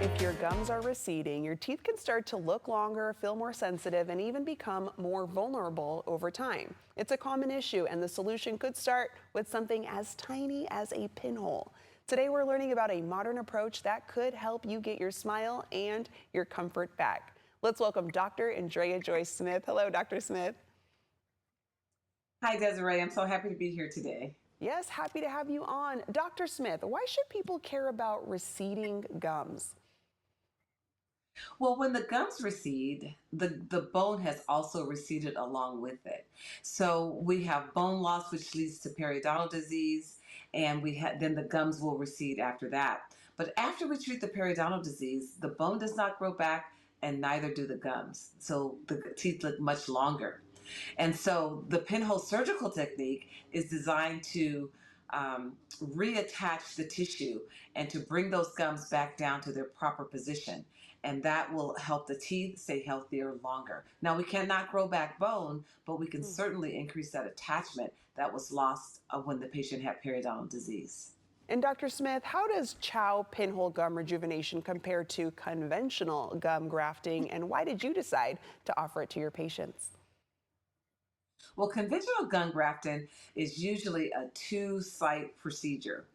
If your gums are receding, your teeth can start to look longer, feel more sensitive, and even become more vulnerable over time. It's a common issue, and the solution could start with something as tiny as a pinhole. Today, we're learning about a modern approach that could help you get your smile and your comfort back. Let's welcome Dr. Andrea Joyce Smith. Hello, Dr. Smith. Hi, Desiree. I'm so happy to be here today. Yes, happy to have you on. Dr. Smith, why should people care about receding gums? Well, when the gums recede, the bone has also receded along with it. So we have bone loss, which leads to periodontal disease, and then the gums will recede after that. But after we treat the periodontal disease, the bone does not grow back, and neither do the gums. So the teeth look much longer. And so the pinhole surgical technique is designed to reattach the tissue and to bring those gums back down to their proper position. And that will help the teeth stay healthier longer. Now, we cannot grow back bone, but we can certainly increase that attachment that was lost when the patient had periodontal disease. And Dr. Smith, how does Chow pinhole gum rejuvenation compare to conventional gum grafting, and why did you decide to offer it to your patients? Well, conventional gum grafting is usually a two-site procedure.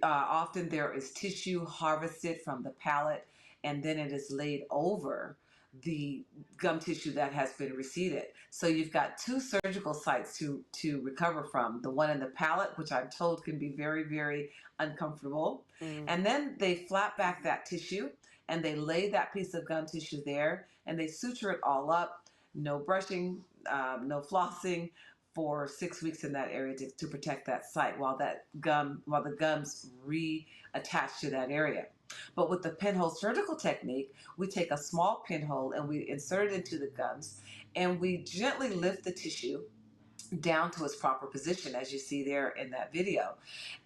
Often there is tissue harvested from the palate, and then it is laid over the gum tissue that has been receded. So you've got two surgical sites to recover from. The one in the palate, which I'm told can be very, very uncomfortable. And then they flap back that tissue and they lay that piece of gum tissue there and they suture it all up. No brushing, no flossing for 6 weeks in that area to protect that site while the gums reattach to that area. But with the pinhole surgical technique, we take a small pinhole and we insert it into the gums and we gently lift the tissue down to its proper position, as you see there in that video.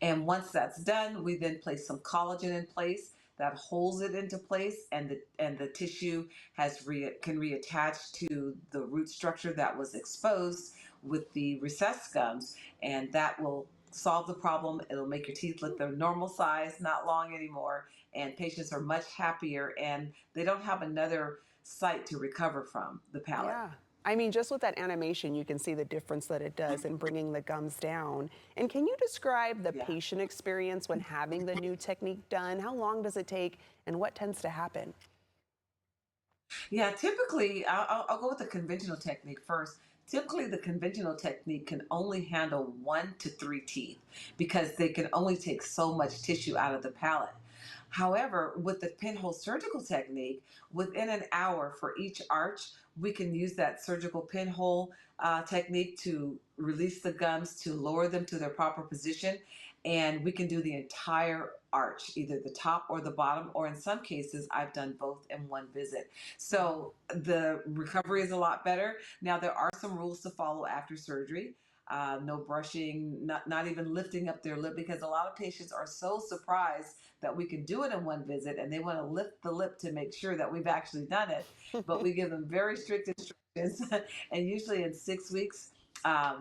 And once that's done, we then place some collagen in place that holds it into place, and the tissue can reattach to the root structure that was exposed with the recessed gums, and that will solve the problem. It'll make your teeth look their normal size, not long anymore, and patients are much happier, and they don't have another site to recover from the palate. Yeah. I mean, just with that animation, you can see the difference that it does in bringing the gums down. And can you describe the Yeah. patient experience when having the new technique done? How long does it take, and what tends to happen? Yeah, typically, I'll go with the conventional technique first. Typically, the conventional technique can only handle 1 to 3 teeth because they can only take so much tissue out of the palate. However, with the pinhole surgical technique, within an hour for each arch, we can use that surgical pinhole technique to release the gums, to lower them to their proper position, and we can do the entire arch, either the top or the bottom, or in some cases, I've done both in one visit. So the recovery is a lot better. Now, there are some rules to follow after surgery. No brushing, not even lifting up their lip, because a lot of patients are so surprised that we can do it in one visit and they want to lift the lip to make sure that we've actually done it. But we give them very strict instructions, and usually in 6 weeks,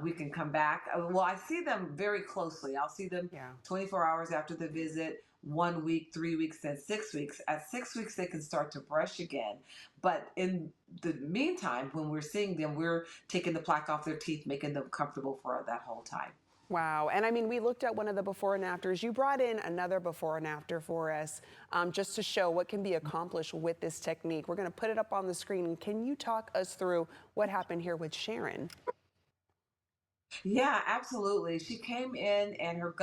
we can come back. Well, I see them very closely. I'll see them Yeah. 24 hours after the visit, 1 week, 3 weeks, then 6 weeks. At 6 weeks, they can start to brush again. But in the meantime, when we're seeing them, we're taking the plaque off their teeth, making them comfortable for that whole time. Wow. And I mean, we looked at one of the before and afters. You brought in another before and after for us just to show what can be accomplished with this technique. We're going to put it up on the screen. Can you talk us through what happened here with Sharon? Yeah, absolutely. She came in and her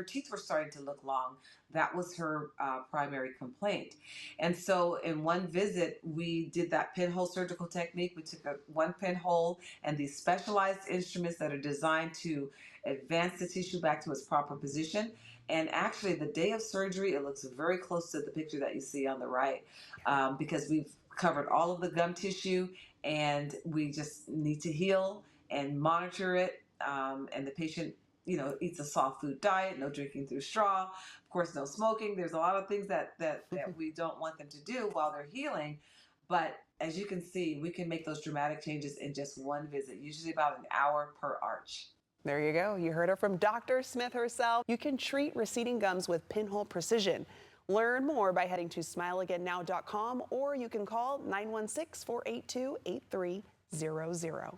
teeth were starting to look long. That was her primary complaint. And so in one visit, we did that pinhole surgical technique. We took one pinhole and these specialized instruments that are designed to advance the tissue back to its proper position. And actually, the day of surgery, it looks very close to the picture that you see on the right, because we've covered all of the gum tissue and we just need to heal and monitor it, and the patient, eats a soft food diet, no drinking through straw, of course, no smoking. There's a lot of things that we don't want them to do while they're healing. But as you can see, we can make those dramatic changes in just one visit, usually about an hour per arch. There you go. You heard her from Dr. Smith herself. You can treat receding gums with pinhole precision. Learn more by heading to smileagainnow.com or you can call 916 482 8300.